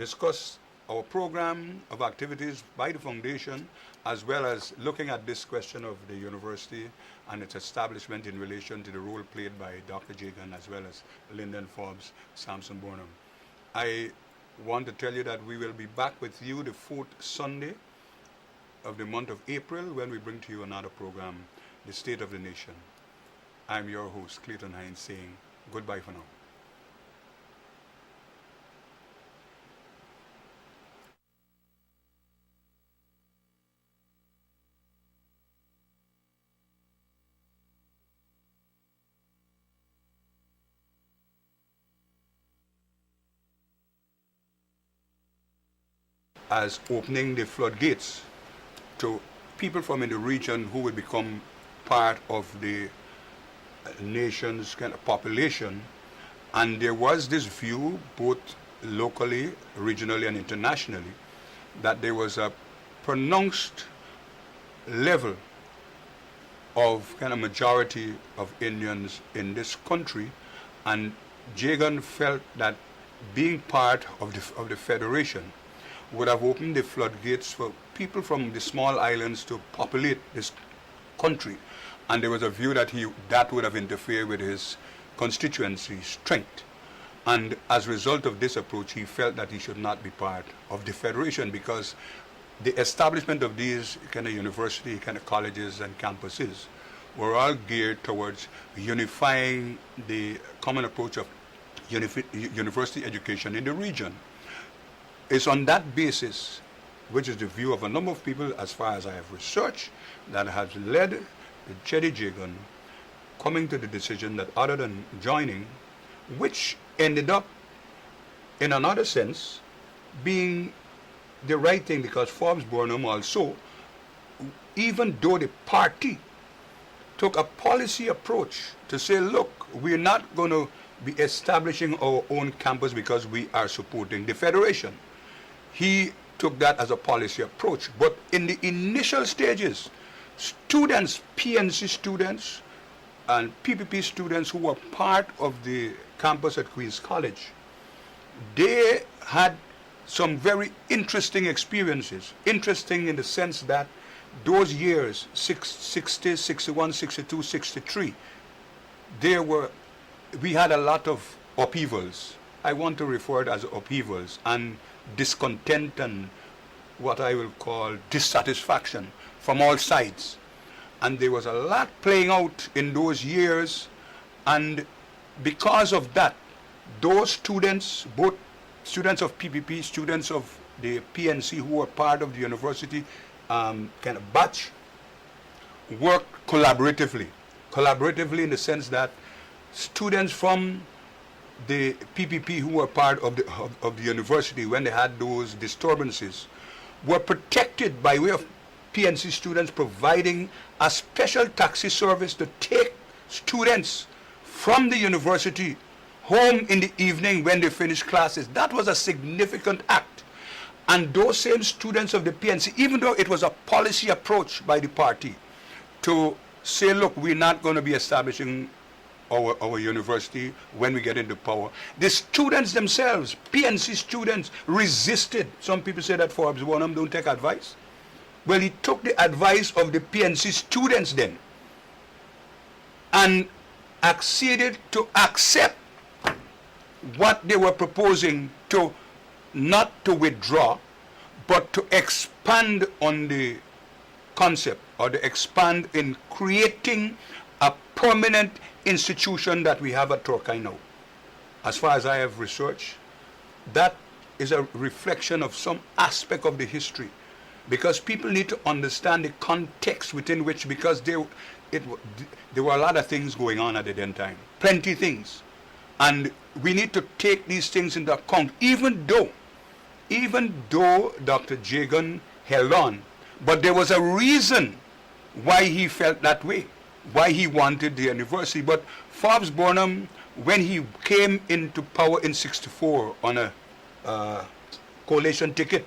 discuss our program of activities by the foundation, as well as looking at this question of the university and its establishment in relation to the role played by Dr. Jagan, as well as Lyndon Forbes, Samson Burnham. I want to tell you that we will be back with you the fourth Sunday of the month of April when we bring to you another program, The State of the Nation. I'm your host, Clayton Hinds, saying goodbye for now. As opening the floodgates to people from in the region who will become part of the nation's kind of population. And there was this view, both locally, regionally, and internationally, that there was a pronounced level of kind of majority of Indians in this country, and Jagan felt that being part of the Federation would have opened the floodgates for people from the small islands to populate this country. And there was a view that that would have interfered with his constituency strength. And as a result of this approach, he felt that he should not be part of the Federation, because the establishment of these kind of university, kind of colleges and campuses were all geared towards unifying the common approach of university education in the region. It's on that basis, which is the view of a number of people, as far as I have researched, that has led the Chedi Jagan coming to the decision that other than joining, which ended up, in another sense, being the right thing, because Forbes Burnham also, even though the party took a policy approach to say, look, we're not going to be establishing our own campus because we are supporting the Federation. He took that as a policy approach. But in the initial stages, students, PNC students and PPP students who were part of the campus at Queen's College, they had some very interesting experiences. Interesting in the sense that those years, 60, 61, 62, 63, we had a lot of upheavals. I want to refer to as upheavals and discontent and what I will call dissatisfaction from all sides. And there was a lot playing out in those years, and because of that, those students, both students of PPP, students of the PNC who were part of the university kind of batch, worked collaboratively. Collaboratively in the sense that students from the PPP who were part of the university, when they had those disturbances, were protected by way of PNC students providing a special taxi service to take students from the university home in the evening when they finished classes. That was a significant act. And those same students of the PNC, even though it was a policy approach by the party to say, look, we're not going to be establishing our university when we get into power, the students themselves, PNC students, resisted. Some people say that Forbes Burnham don't take advice. Well, he took the advice of the PNC students then and acceded to accept what they were proposing, to not to withdraw, but to expand on the concept, or to expand in creating a permanent institution that we have at Turkey now. As far as I have researched, that is a reflection of some aspect of the history, because people need to understand the context within which, because there were a lot of things going on at the then time, plenty things, and we need to take these things into account, even though Dr. Jagan held on, but there was a reason why he felt that way, why he wanted the university. But Forbes Burnham, when he came into power in '64 on a coalition ticket,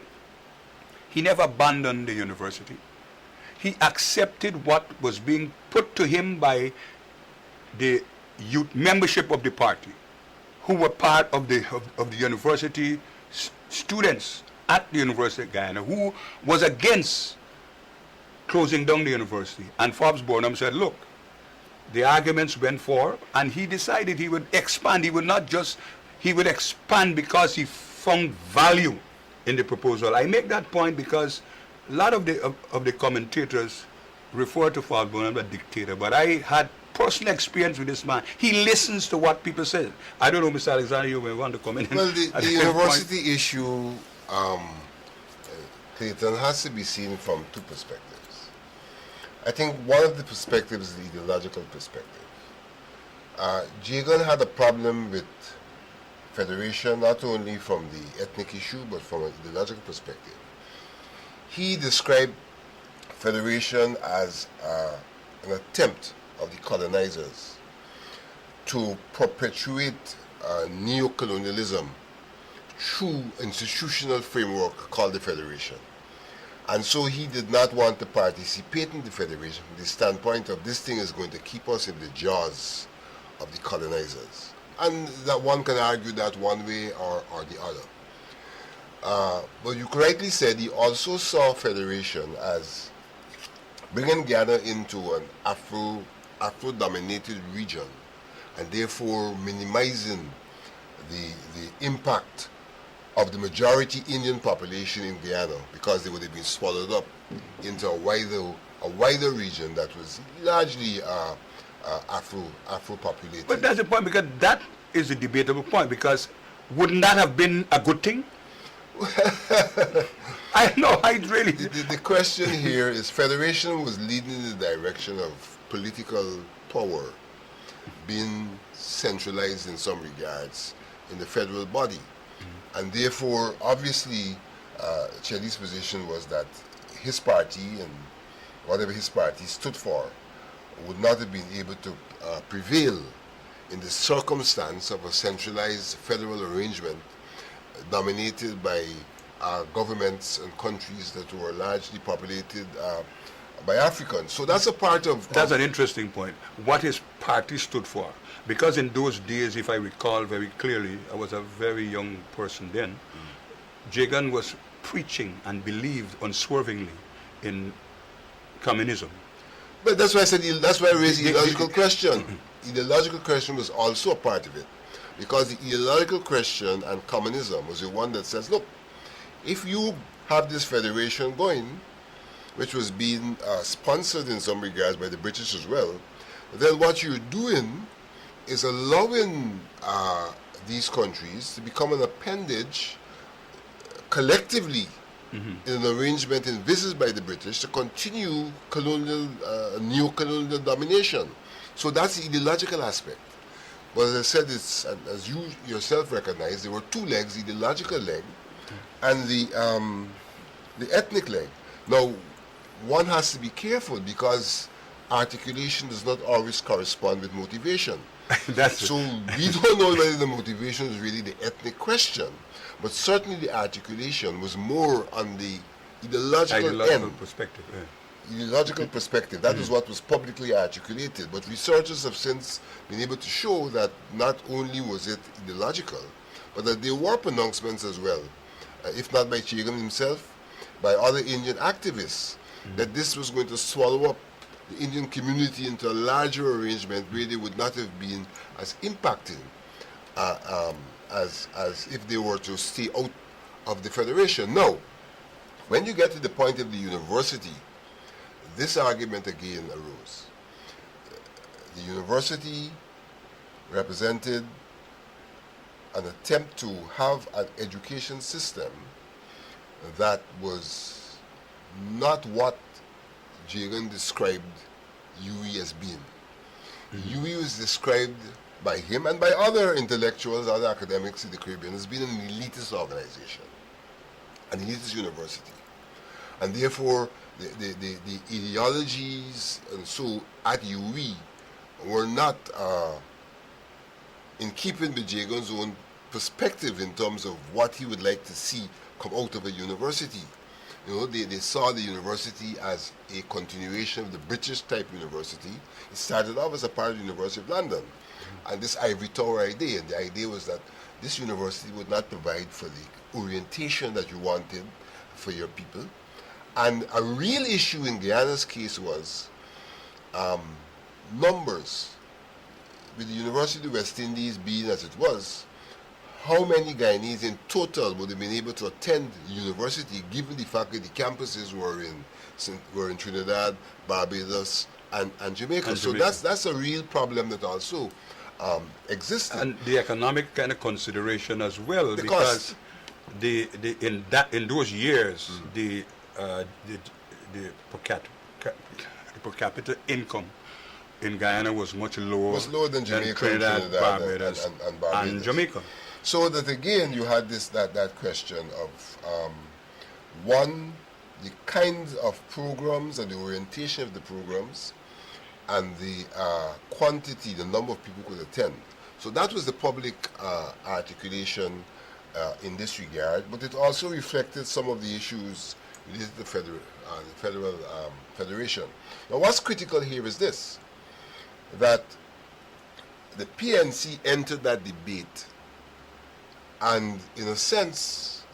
he never abandoned the university. He accepted what was being put to him by the youth membership of the party, who were part of the university students at the University of Guyana who was against closing down the university. And Forbes Burnham said, look, the arguments went for, and he decided he would expand. He would not just, he would expand because he found value in the proposal. I make that point because a lot of the commentators refer to Forbes Burnham as a dictator, but I had personal experience with this man. He listens to what people say. I don't know, Mr. Alexander, you may want to comment. Well, the university issue, Clayton, has to be seen from two perspectives. I think one of the perspectives is the ideological perspective. Jagan had a problem with federation, not only from the ethnic issue, but from an ideological perspective. He described federation as an attempt of the colonizers to perpetuate neo-colonialism through institutional framework called the federation. And so he did not want to participate in the federation from the standpoint of this thing is going to keep us in the jaws of the colonizers. And that one can argue that one way or the other. But you correctly said he also saw federation as bringing Ghana into an Afro-dominated region and therefore minimizing the impact of the majority Indian population in Guyana because they would have been swallowed up into a wider region that was largely Afro-populated. But that's the point, because that is a debatable point, because wouldn't that have been a good thing? I know, I really... The question here is federation was leading in the direction of political power being centralized in some regards in the federal body. And therefore, obviously, Chelly's position was that his party and whatever his party stood for would not have been able to prevail in the circumstance of a centralized federal arrangement dominated by governments and countries that were largely populated by Africans. So that's a part of... That's an interesting point. What his party stood for. Because in those days, if I recall very clearly, I was a very young person then, Jagan was preaching and believed unswervingly in communism. But that's why I said, that's why I raised the ideological question. The ideological question was also a part of it. Because the ideological question and communism was the one that says, look, if you have this federation going, which was being sponsored in some regards by the British as well, then what you're doing is allowing these countries to become an appendage collectively in an arrangement envisaged by the British to continue colonial, neo-colonial domination. So that's the ideological aspect. But as I said, it's, as you yourself recognize, there were two legs, the ideological leg and the ethnic leg. Now, one has to be careful because articulation does not always correspond with motivation. So we don't know whether the motivation is really the ethnic question, but certainly the articulation was more on the ideological end. Perspective. Ideological perspective. That is what was publicly articulated. But researchers have since been able to show that not only was it ideological, but that there were pronouncements as well, if not by Chagan himself, by other Indian activists, that this was going to swallow up the Indian community into a larger arrangement where they would not have been as impacting as if they were to stay out of the federation. Now, when you get to the point of the university, this argument again arose. The university represented an attempt to have an education system that was not what Jagan described UE as being. UE was described by him and by other intellectuals, other academics in the Caribbean as being an elitist organization, an elitist university. And therefore, the ideologies and so at UE were not in keeping with Jagan's own perspective in terms of what he would like to see come out of a university. You know, they saw the university as a continuation of the British type university. It started off as a part of the University of London. And this ivory tower idea, and the idea was that this university would not provide for the orientation that you wanted for your people. And a real issue in Guyana's case was numbers. With the University of the West Indies being as it was, how many Guyanese in total would have been able to attend university, given the fact that the campuses were in Trinidad, Barbados, and Jamaica. So that's a real problem that also existed. And the economic kind of consideration as well, because in those years the per capita income in Guyana was much lower, than Jamaica, Trinidad, Barbados, and Barbados, and Jamaica. So that again, you had that question of one, the kinds of programs and the orientation of the programs, and the quantity, the number of people who could attend. So that was the public articulation in this regard, but it also reflected some of the issues related to the federal federation. Now, what's critical here is this, that the PNC entered that debate, and in a sense,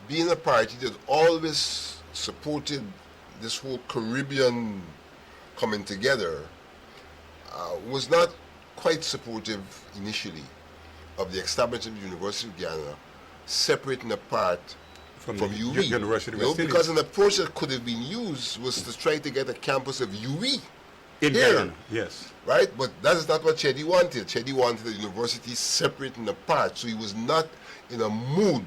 being a party that always supported this whole Caribbean coming together, was not quite supportive initially of the establishment of the University of Guyana, separating apart from UWI. University of West Indies. Because an approach that could have been used was to try to get a campus of UWI in here. Guyana, yes. Right? But that is not what Chedi wanted. Chedi wanted the university separate and apart, so he was not in a mood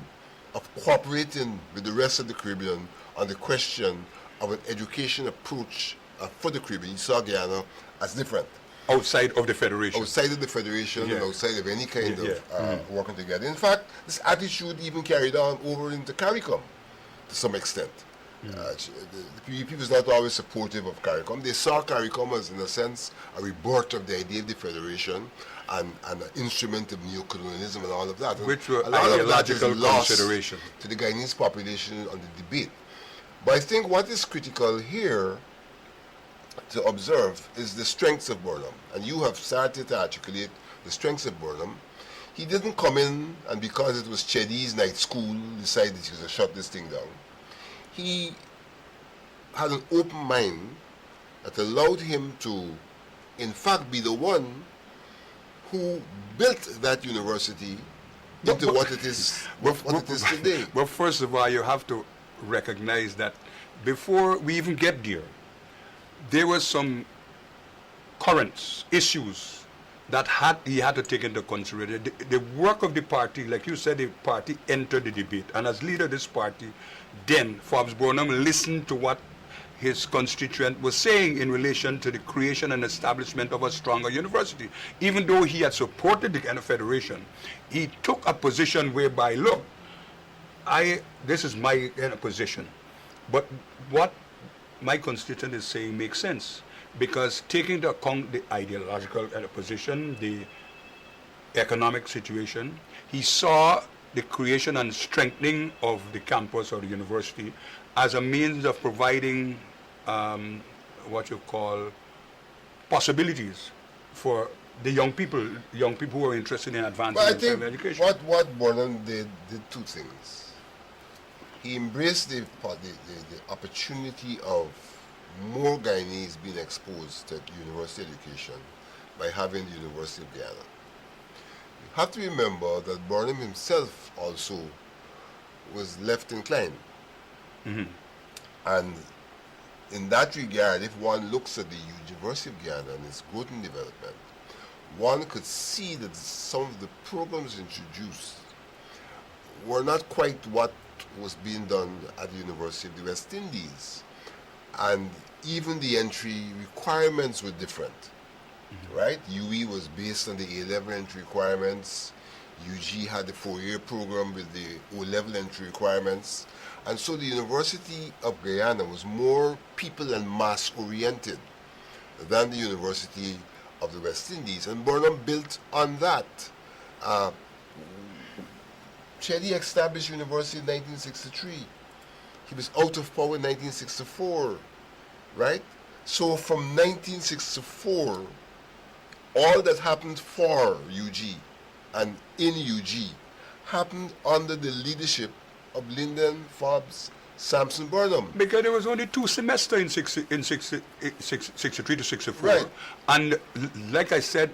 of cooperating with the rest of the Caribbean on the question of an education approach for the Caribbean. He saw Guyana as different. Outside of the Federation. Outside of the Federation, Yeah. and outside of any kind Yeah, of working together. In fact, this attitude even carried on over into CARICOM to some extent. The PPP was not always supportive of CARICOM. They saw CARICOM as, in a sense, a rebirth of the idea of the Federation and an instrument of neocolonialism and all of that. Which were a lot of that is ideological lost consideration to the Guyanese population on the debate. But I think what is critical here to observe is the strengths of Burnham. And you have started to articulate the strengths of Burnham. He didn't come in and because it was Chedi's night school, decided he was going to shut this thing down. He had an open mind that allowed him to, in fact, be the one who built that university into what it is today. Well, first of all, you have to recognize that before we even get there were some currents, issues that he had to take into consideration. The work of the party, like you said, the party entered the debate. And as leader of this party, then Forbes Burnham listened to what his constituent was saying in relation to the creation and establishment of a stronger university. Even though he had supported the kind of federation, he took a position whereby, look, this is my kind of position. But what my constituent is saying makes sense, because taking into account the ideological position, the economic situation, he saw the creation and strengthening of the campus or the university as a means of providing what you call possibilities for the young people who are interested in advancing in think education. What Burnham did two things. He embraced the opportunity of more Guyanese being exposed to university education by having the University of Guyana. You have to remember that Burnham himself also was left inclined. And in that regard, if one looks at the University of Guyana and its growth and development, one could see that some of the programs introduced were not quite what was being done at the University of the West Indies. And even the entry requirements were different, right? UE was based on the A-level entry requirements. UG had the 4-year program with the O-level entry requirements. And so the University of Guyana was more people and mass oriented than the University of the West Indies. And Burnham built on that. Chedi established university in 1963. He was out of power in 1964, right? So from 1964, all that happened for UG and in UG happened under the leadership of Lyndon Forbes Sampson Burnham. Because there was only 2 semesters in 63 to 64. Right. And like I said,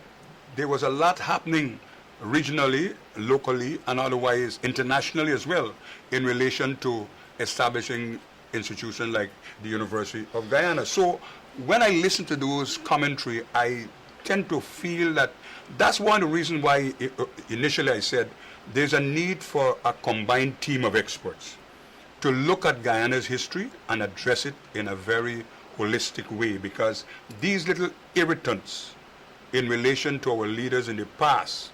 there was a lot happening regionally, locally, and otherwise internationally as well in relation to establishing institutions like the University of Guyana. So when I listen to those commentary, I tend to feel that that's one of the reasons why initially I said there's a need for a combined team of experts to look at Guyana's history and address it in a very holistic way, because these little irritants in relation to our leaders in the past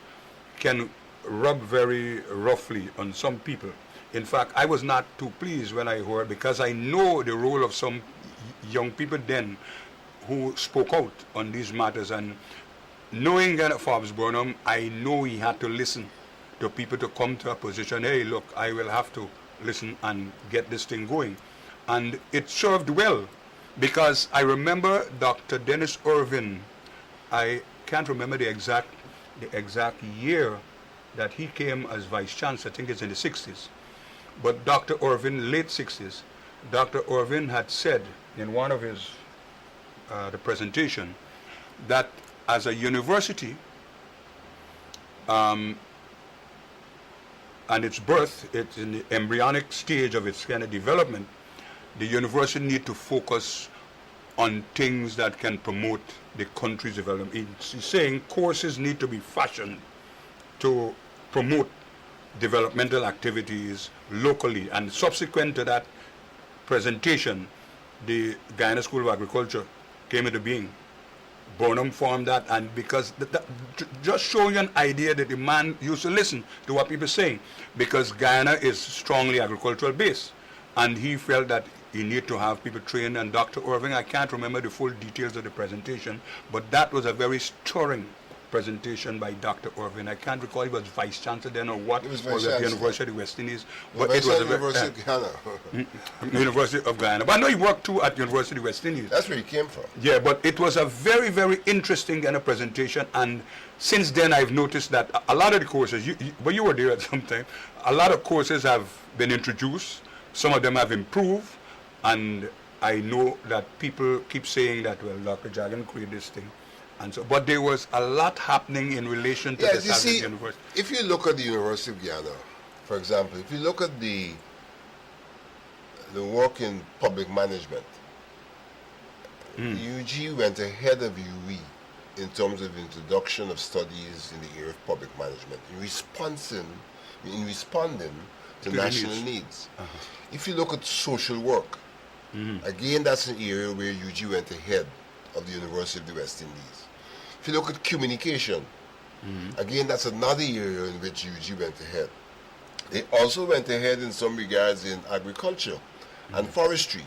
can rub very roughly on some people. In fact, I was not too pleased when I heard, because I know the role of some young people then who spoke out on these matters, and knowing Forbes Burnham, I know he had to listen to people to come to a position, hey, look, I will have to listen and get this thing going. And it served well, because I remember Dr. Dennis Irvin, I can't remember the exact year that he came as vice chancellor. I think it's in the 60s. But Dr. Irvin, late 60s, Dr. Irvin had said in one of his the presentation that as a university, and its birth, it's in the embryonic stage of its kind of development, the university need to focus on things that can promote the country's development. It's saying courses need to be fashioned to promote developmental activities locally, and subsequent to that presentation, the Guyana School of Agriculture came into being. Burnham formed that, and because just showing you an idea that the man used to listen to what people saying, because Guyana is strongly agricultural based, and he felt that he needed to have people trained. And Dr. Irving, I can't remember the full details of the presentation, but that was a very stirring presentation by Dr. Irving. I can't recall if he was vice chancellor then or what, It was or vice at the chancellor. University of the West Indies, But but it was a University of Ghana. University of Guyana. But I know he worked too at University of the West Indies. That's where he came from. Yeah, but it was a very, very interesting kind of presentation, and since then I've noticed that a lot of the courses, but you were there at some time, a lot of courses have been introduced, some of them have improved, and I know that people keep saying that, well, Dr. Jagan created this thing, and so, but there was a lot happening in relation to Yes, the you see, university. if you look at the University of Guyana, for example, if you look at the work in public management, UG went ahead of UE in terms of introduction of studies in the area of public management, in responding to the national needs. needs. If you look at social work, again, that's an area where UG went ahead of the University of the West Indies. If you look at communication, again, that's another area in which UG went ahead. They also went ahead in some regards in agriculture and forestry,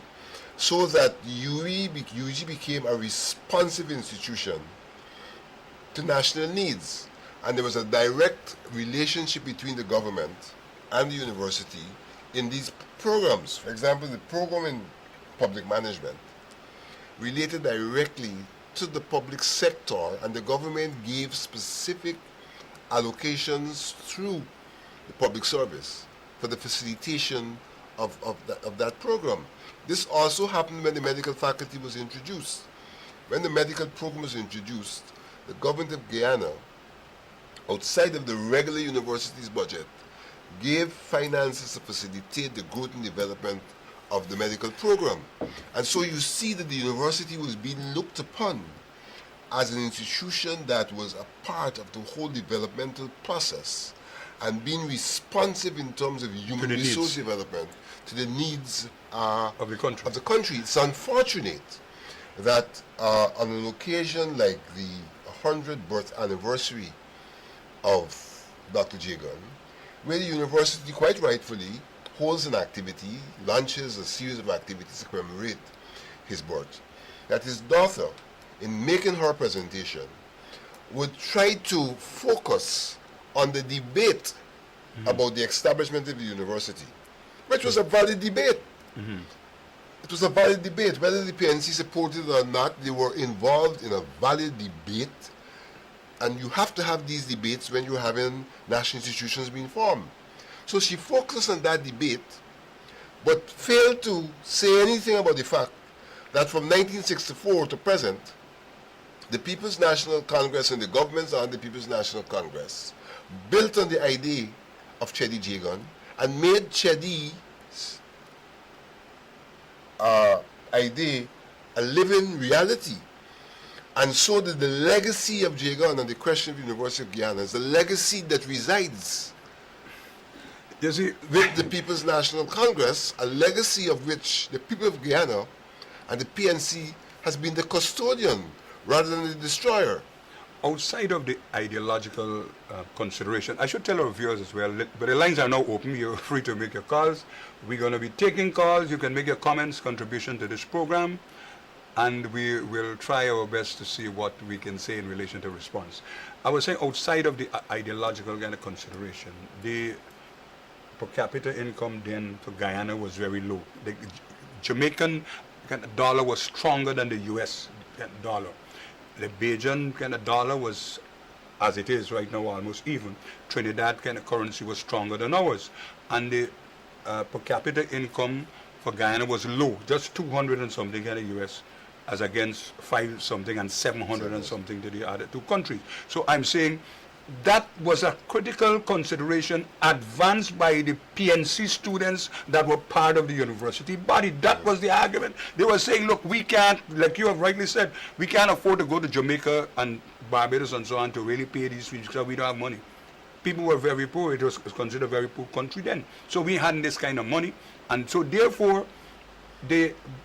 so that UG became a responsive institution to national needs. And there was a direct relationship between the government and the university in these programs. For example, the program in public management related directly to the public sector, and the government gave specific allocations through the public service for the facilitation of that program. This also happened when the medical faculty was introduced. When the medical program was introduced, the government of Guyana, outside of the regular university's budget, gave finances to facilitate the growth and development of the medical program. And so you see that the university was being looked upon as an institution that was a part of the whole developmental process and being responsive in terms of human resource development to the needs of the country. It's unfortunate that on an occasion like the 100th birth anniversary of Dr. Jagan, where the university quite rightfully holds an activity, launches a series of activities to commemorate his birth, that his daughter, in making her presentation, would try to focus on the debate about the establishment of the university, which was a valid debate. It was a valid debate. Whether the PNC supported it or not, they were involved in a valid debate, and you have to have these debates when you're having national institutions being formed. So she focused on that debate, but failed to say anything about the fact that from 1964 to present, the People's National Congress and the governments on the People's National Congress built on the idea of Chedi Jagan and made Chedi's idea a living reality. And so that the legacy of Jagan and the question of the University of Guyana is the legacy that resides You see, with the People's National Congress, a legacy of which the people of Guyana and the PNC has been the custodian rather than the destroyer. outside of the ideological consideration, I should tell our viewers as well, but the lines are now open. You're free to make your calls. We're going to be taking calls. You can make your comments, contribution to this program, and we will try our best to see what we can say in relation to response. I was saying outside of the ideological kind of consideration, the per capita income then for Guyana was very low. The Jamaican kind of dollar was stronger than the US kind of dollar. The Bajan kind of dollar was, as it is right now, almost even. Trinidad kind of currency was stronger than ours. And the per capita income for Guyana was low, just 200 and something kind of US, as against 5 something and 700 and something to the other two countries. So I'm saying that was a critical consideration advanced by the PNC students that were part of the university body. That was the argument. They were saying, look, we can't, like you have rightly said, we can't afford to go to Jamaica and Barbados and so on to really pay these fees because we don't have money. People were very poor. It was considered a very poor country then. So we hadn't this kind of money. And so therefore,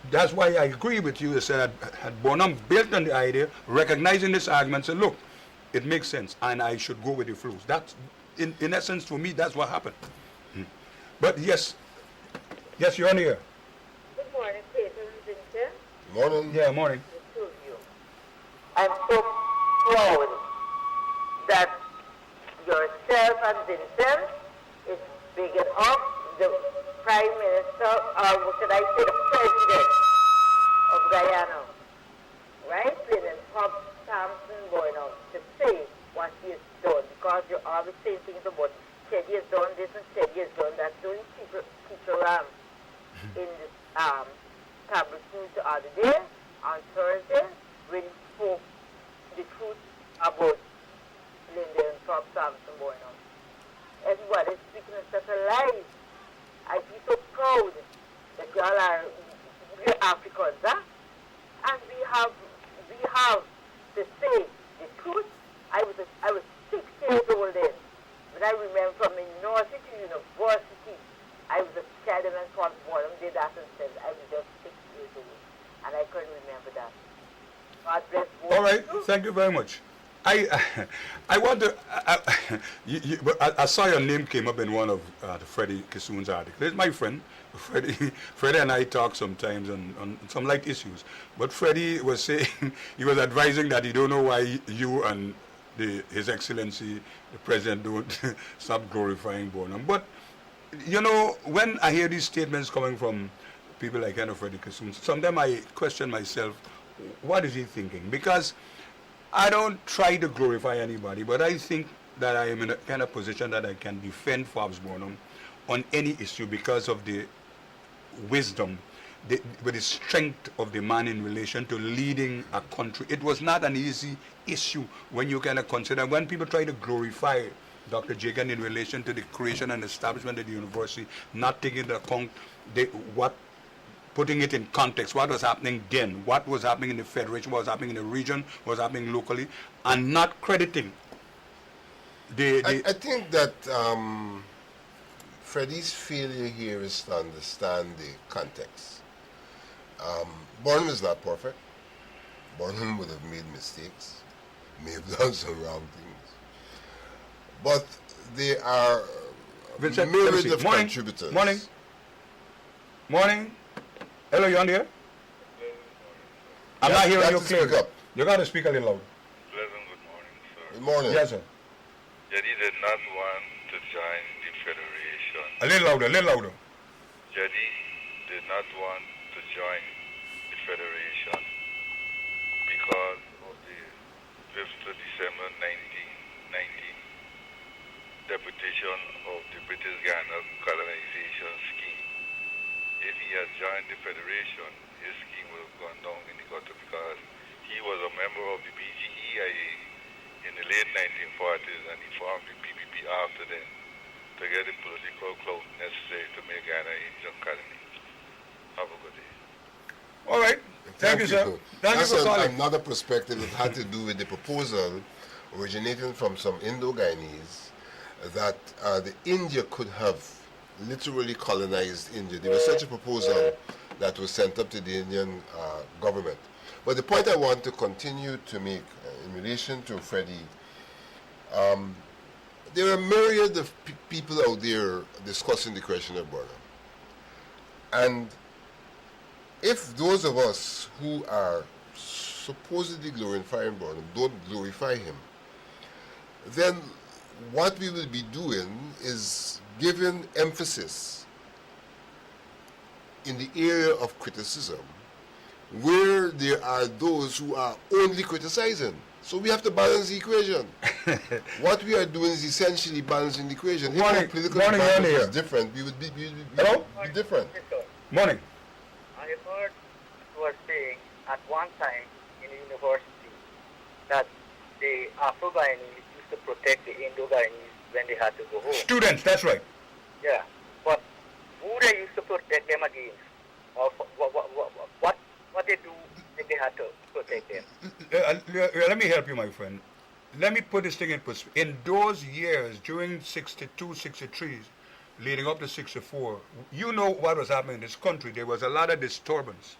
that's why I agree with you. They said had Burnham built on the idea, recognizing this argument, said, look, it makes sense, and I should go with the flows. That's, in essence, for me, that's what happened. But yes, you're on here. Good morning, Clayton and Vincent. Morning. Yeah, morning. The two of you. I'm so proud that yourself and Vincent is bigging up the Prime Minister, or what should I say, the President of Guyana, right? Clayton Thompson Burnham to say what he has done, because you're always saying things about Chedi has done this and Chedi has done that. During teacher Ram in the tablet news the other day, on Thursday, when he spoke the truth about Linda and Thompson Burnham. Everybody is speaking in such a lie. I feel so proud that y'all are real Africans, huh? And we have to say the truth. I was 6 years old then, but I remember from University to University, I was a child and Burnham did that and said I was just 6 years old, and I couldn't remember that. God bless both. All right, thank you very much. I want to, I saw your name came up in one of Freddie Kissoon's articles. He's my friend. Freddie and I talk sometimes on some light issues. But Freddie was saying, he was advising that he don't know why you and His Excellency, the President, don't stop glorifying Burnham. But, when I hear these statements coming from people like Freddie Kissoon, sometimes I question myself, what is he thinking? Because I don't try to glorify anybody, but I think that I am in a kind of position that I can defend Forbes Burnham on any issue because of the wisdom, with the strength of the man in relation to leading a country. It was not an easy issue when you kind of consider, when people try to glorify Dr. Jagan in relation to the creation and establishment of the university, not taking into account putting it in context, what was happening then, what was happening in the Federation, what was happening in the region, what was happening locally, and not crediting I think that Freddie's failure here is to understand the context. Burnham is not perfect. Burnham would have made mistakes, may have done some wrong things. But they are Vincent, myriad of morning, contributors. Morning. Hello, you on there? I'm not hearing you clearly. You got to speak a little loud. Pleasant good morning, sir. Good morning. Yes, sir. Jedi did not want to join the Federation. A little louder. Jedi did not want to join the Federation because of the 5th of December 1990 deputation of the British Ghana colonization scheme. If he had joined the Federation, his scheme would have gone down in the gutter because he was a member of the BGEIA in the late 1940s and he formed the PPP after then to get the political clout necessary to make Ghana a young colony. Have a good day. All right. Thank you, sir. Thank you That's for calling. another perspective that had to do with the proposal originating from some Indo-Guyanese that the India could have literally colonized India. There was such a proposal that was sent up to the Indian government. But the point I want to continue to make in relation to Freddie, there are myriad of people out there discussing the question of Burnham. And if those of us who are supposedly glorifying Burnham don't glorify him, then what we will be doing is giving emphasis in the area of criticism where there are those who are only criticizing. So we have to balance the equation. What we are doing is essentially balancing the equation. If our political environment was different, we would be different. Morning. I heard you were saying at one time in the university that the Afro-Guyanese used to protect the Indo-Guyanese when they had to go home. Students, that's right. Yeah, but who they used to protect them against? Or what they do if they had to protect them? Let me help you, my friend. Let me put this thing in perspective. In those years, during 62, 63, leading up to 64, you know what was happening in this country. There was a lot of disturbance.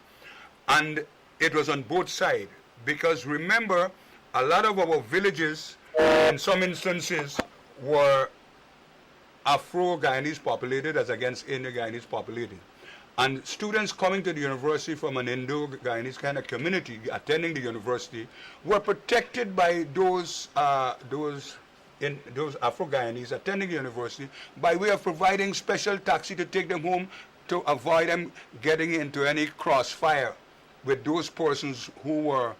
And it was on both sides. Because remember, a lot of our villages, in some instances, were Afro-Guyanese populated as against Indo-Guyanese populated. And students coming to the university from an Indo-Guyanese kind of community, attending the university, were protected by those Afro-Guyanese attending the university by way of providing special taxi to take them home to avoid them getting into any crossfire with those persons who were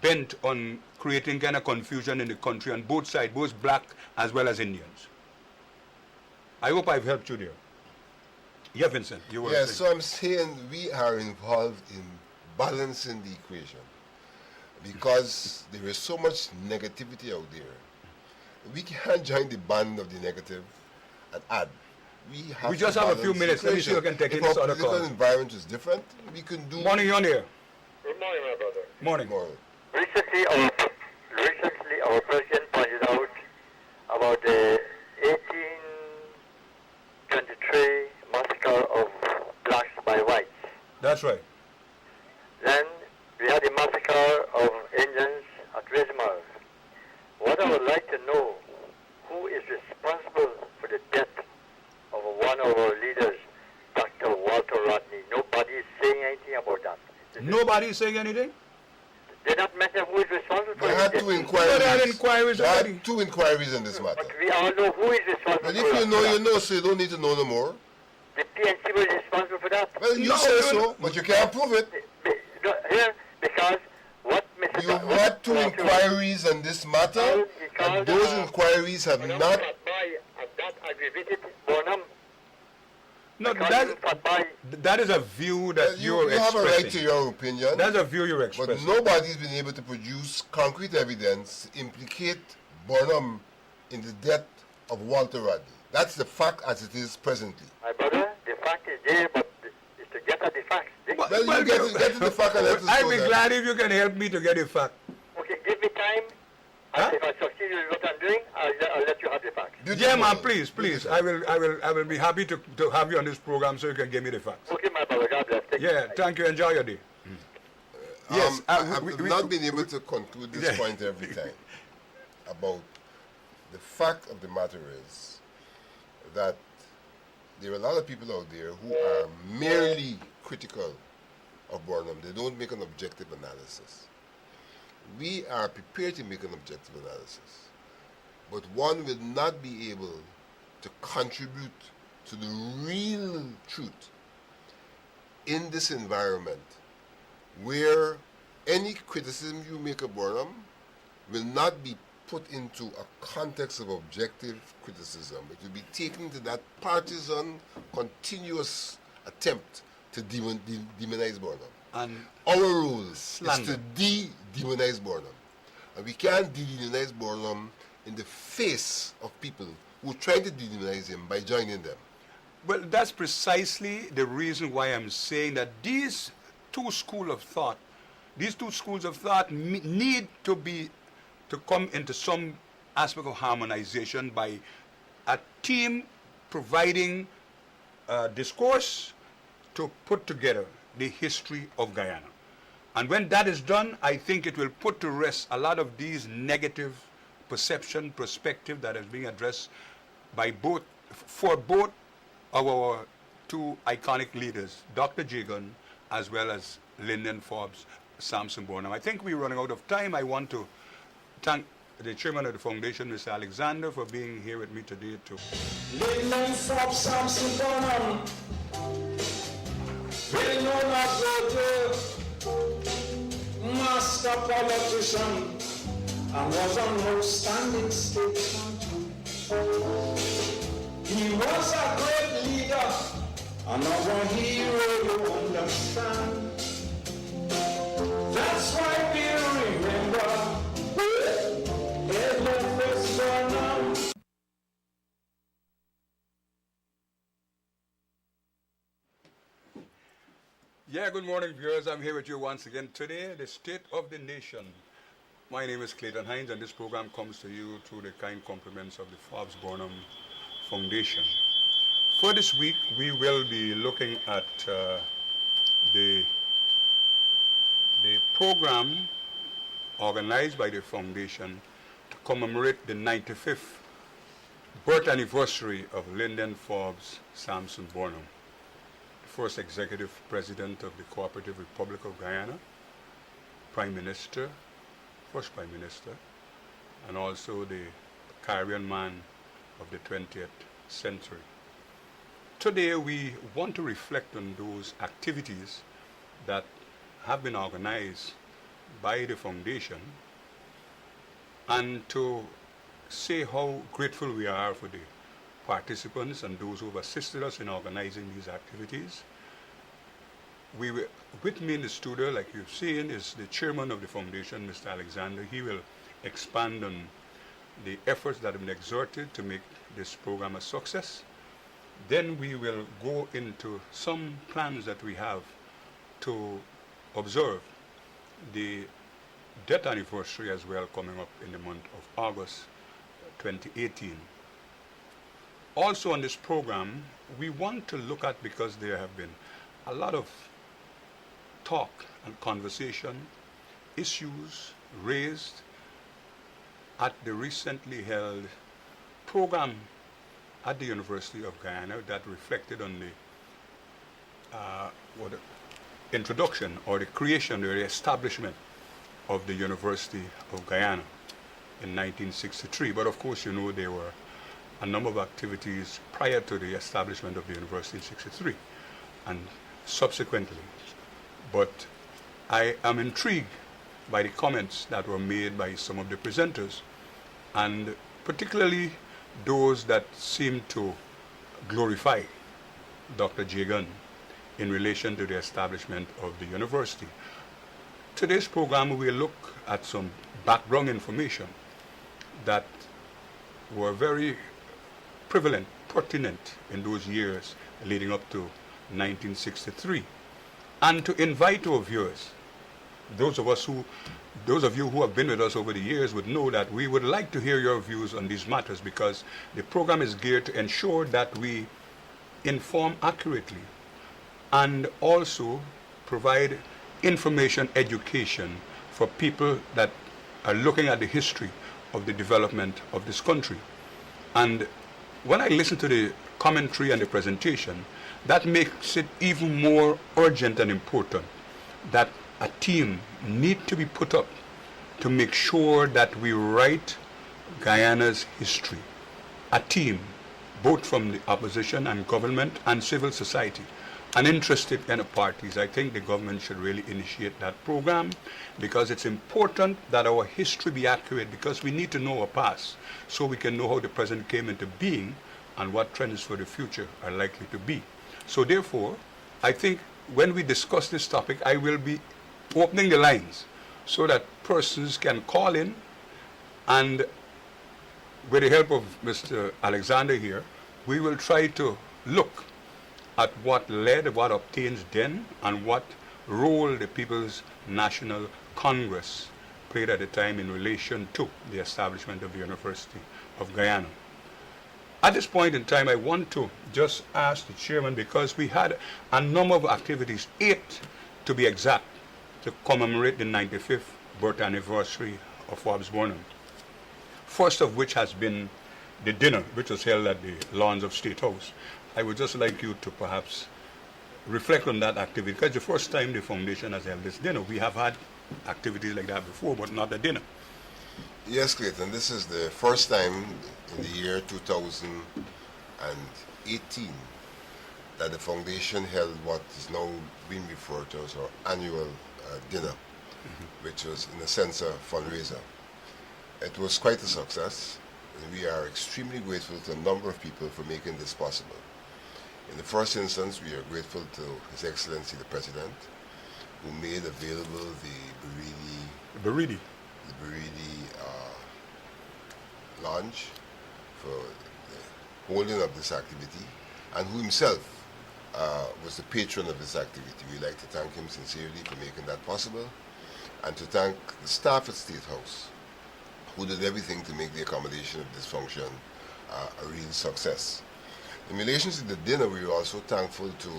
bent on creating kind of confusion in the country on both sides, both black as well as Indians. I hope I've helped you there. Yeah, Vincent, you were saying. So I'm saying we are involved in balancing the equation because there is so much negativity out there. We can't join the band of the negative and add. We just have a few minutes. Let me see if I can take in this other call. If our political environment is different, we can do... Morning, you're on here. Good morning, my brother. Morning. Recently, our president pointed out about the 1823 massacre of blacks by whites. That's right. Then we had the massacre of Indians at Rizmal. What I would like to know, who is responsible for the death of one of our leaders, Dr. Walter Rodney? Nobody is saying anything about that. Nobody is saying anything? They not mention who is responsible for There it. had two inquiries. There are inquiries There already. had two inquiries in this matter. But we all know who is responsible But for if you that. know, you know, so you don't need to know no more. The PNC was responsible for that. Well, you No, say no, so, but you can't prove it. Here, because what Mr. You had two inquiries on this matter, and those inquiries have not... That aggravated Burnham. No, that is a view that You you're have a expressing. right to your opinion, That's a view you're but expressing. nobody's been able to produce concrete evidence to implicate Burnham in the death of Walter Rodney. That's the fact as it is presently. My brother, the fact is there, but it's to get at the facts. Well, you get to the fact and let us I'd go be there. glad if you can help me to get a fact. Okay, give me time. Huh? If I succeed with what I'm doing, I'll let you have the facts. Yeah, man, please. I will be happy to have you on this program so you can give me the facts. Okay, my brother, God bless. Thank you. Enjoy your day. Yes, I've not been able to conclude this point every time about the fact of the matter is that there are a lot of people out there who are merely critical of Burnham. They don't make an objective analysis. We are prepared to make an objective analysis, but one will not be able to contribute to the real truth in this environment where any criticism you make of Burnham will not be put into a context of objective criticism. It will be taken into that partisan, continuous attempt to demonize Burnham. And our role is slander. to demonize Burnham. And we can't demonize Burnham in the face of people who try to demonize him by joining them. Well, that's precisely the reason why I'm saying that these two schools of thought need to come into some aspect of harmonization by a team providing discourse to put together the history of Guyana. And when that is done, I think it will put to rest a lot of these negative perspective that is being addressed by both our two iconic leaders, Dr. Jagan, as well as Lyndon Forbes, Samson Burnham. I think we're running out of time. I want to thank the chairman of the foundation, Mr. Alexander, for being here with me today too. Lyndon Forbes, Samson Burnham, well known as the master politician and was an outstanding statesman. He was a great leader, another hero you understand. That's why we remember Lyndon Forbes Burnham. Yeah, good morning, viewers. I'm here with you once again today, the State of the Nation. My name is Clayton Hinds, and this program comes to you through the kind compliments of the Forbes Burnham Foundation. For this week, we will be looking at the program organized by the foundation to commemorate the 95th birth anniversary of Lyndon Forbes Samson Burnham, the first executive president of the Cooperative Republic of Guyana, first Prime Minister, and also the Caribbean man of the 20th century. Today we want to reflect on those activities that have been organized by the foundation and to say how grateful we are for the participants and those who have assisted us in organizing these activities. With me in the studio, like you've seen, is the chairman of the foundation, Mr. Alexander. He will expand on the efforts that have been exerted to make this program a success. Then we will go into some plans that we have to observe the death anniversary as well, coming up in the month of August 2018. Also on this program, we want to look at, because there have been a lot of talk and conversation, issues raised at the recently held program at the University of Guyana that reflected on the introduction or the creation or the establishment of the University of Guyana in 1963. But of course, you know, there were a number of activities prior to the establishment of the university in 63 and subsequently. But I am intrigued by the comments that were made by some of the presenters, and particularly those that seem to glorify Dr. Jagan in relation to the establishment of the university. Today's program will look at some background information that were very prevalent, pertinent in those years leading up to 1963, and to invite our viewers, those of you who have been with us over the years would know that we would like to hear your views on these matters, because the program is geared to ensure that we inform accurately and also provide information education for people that are looking at the history of the development of this country. And when I listen to the commentary and the presentation, that makes it even more urgent and important that a team need to be put up to make sure that we write Guyana's history. A team, both from the opposition and government and civil society, and interested kind of parties. I think the government should really initiate that program because it's important that our history be accurate because we need to know our past so we can know how the present came into being and what trends for the future are likely to be. So therefore, I think when we discuss this topic, I will be opening the lines so that persons can call in and with the help of Mr. Alexander here, we will try to look at what led, what obtains then, and what role the People's National Congress played at the time in relation to the establishment of the University of Guyana. At this point in time, I want to just ask the chairman, because we had a number of activities, 8 to be exact, to commemorate the 95th birth anniversary of Forbes Burnham. First of which has been the dinner, which was held at the lawns of State House. I would just like you to perhaps reflect on that activity, because it's the first time the foundation has held this dinner. We have had activities like that before, but not a dinner. Yes, Clayton, this is the first time in the year 2018 that the foundation held what is now being referred to as our annual dinner, which was in a sense a fundraiser. It was quite a success, and we are extremely grateful to a number of people for making this possible. In the first instance, we are grateful to His Excellency the President, who made available the Buridi Lounge for the holding of this activity, and who himself was the patron of this activity. We'd like to thank him sincerely for making that possible, and to thank the staff at State House, who did everything to make the accommodation of this function a real success. In relation to the dinner, we were also thankful to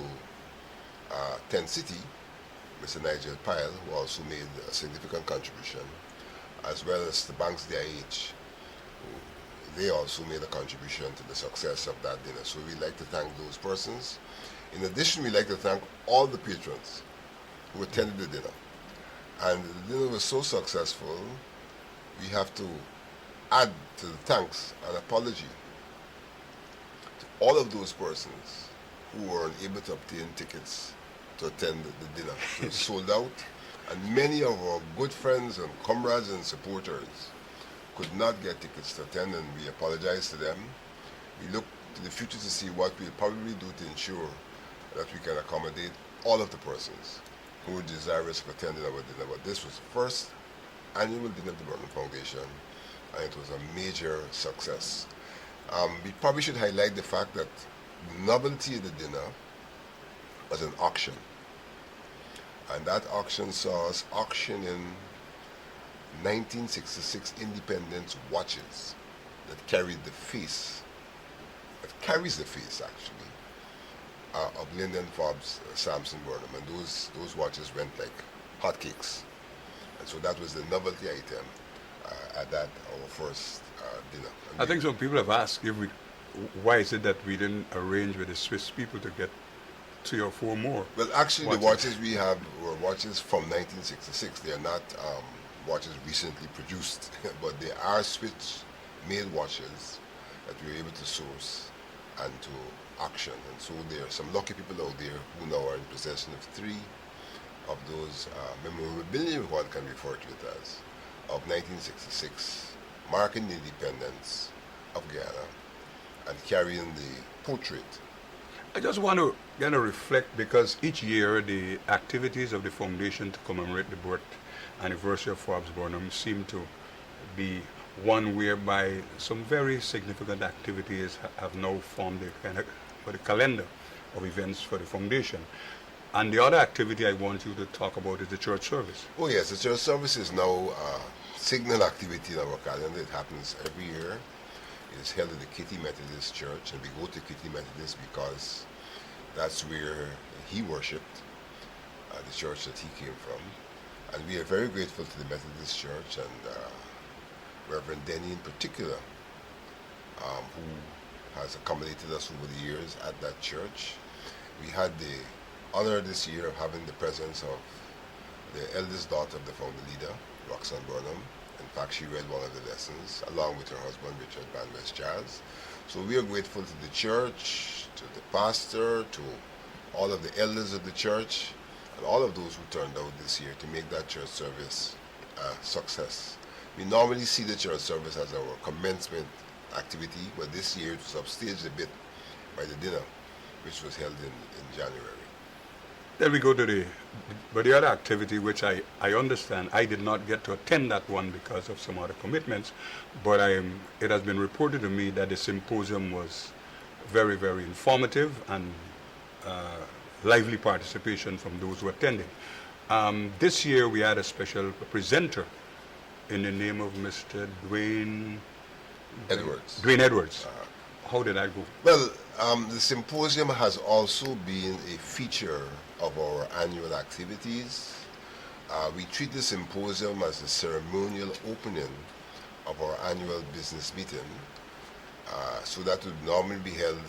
Tent City, Mr. Nigel Pyle, who also made a significant contribution, as well as the Banks DIH, who they also made a contribution to the success of that dinner. So we'd like to thank those persons. In addition, we'd like to thank all the patrons who attended the dinner. And the dinner was so successful, we have to add to the thanks an apology to all of those persons who were unable to obtain tickets to attend the dinner. It was sold out, and many of our good friends and comrades and supporters could not get tickets to attend, and we apologize to them. We look to the future to see what we'll probably do to ensure that we can accommodate all of the persons who were desirous of attending our dinner. But this was the first annual dinner of the Burnham Foundation, and it was a major success. We probably should highlight the fact that the novelty of the dinner was an auction, and that auction saw us auction in 1966 Independence watches that carried the face, that carries the face actually, of Lyndon Forbes Sampson Burnham, and those watches went like hotcakes. And so that was the novelty item at that our first dinner. And I think some people have asked why is it that we didn't arrange with the Swiss people to get 3 or 4 more? Well, actually, the watches we have were watches from 1966. They are not watches recently produced, but they are Swiss-made watches that we were able to source and to auction. And so there are some lucky people out there who now are in possession of 3 of those memorabilia, one can refer to it as, of 1966, marking the independence of Guyana and carrying the portrait. I just want to kind of reflect, because each year the activities of the foundation to commemorate the birth anniversary of Forbes Burnham seem to be one whereby some very significant activities have now formed the calendar of events for the foundation. And the other activity I want you to talk about is the church service. Oh yes, the church service is now a signal activity in our calendar. It happens every year. It is held at the Kitty Methodist Church, and we go to Kitty Methodist because that's where he worshipped, the church that he came from. And we are very grateful to the Methodist Church and Reverend Denny in particular, who has accommodated us over the years at that church. We had the honor this year of having the presence of the eldest daughter of the founder leader, Roxanne Burnham. In fact, she read one of the lessons along with her husband, Richard Van West Charles. So we are grateful to the church, to the pastor, to all of the elders of the church, and all of those who turned out this year to make that church service a success. We normally see the church service as our commencement activity, but this year it was upstaged a bit by the dinner, which was held in January. Then we go to the other activity, which I understand. I did not get to attend that one because of some other commitments, but it has been reported to me that the symposium was very, very informative and lively participation from those who attended. This year we had a special presenter in the name of Mr. Dwayne Edwards. How did I go? Well, the symposium has also been a feature of our annual activities. We treat the symposium as the ceremonial opening of our annual business meeting. So that would normally be held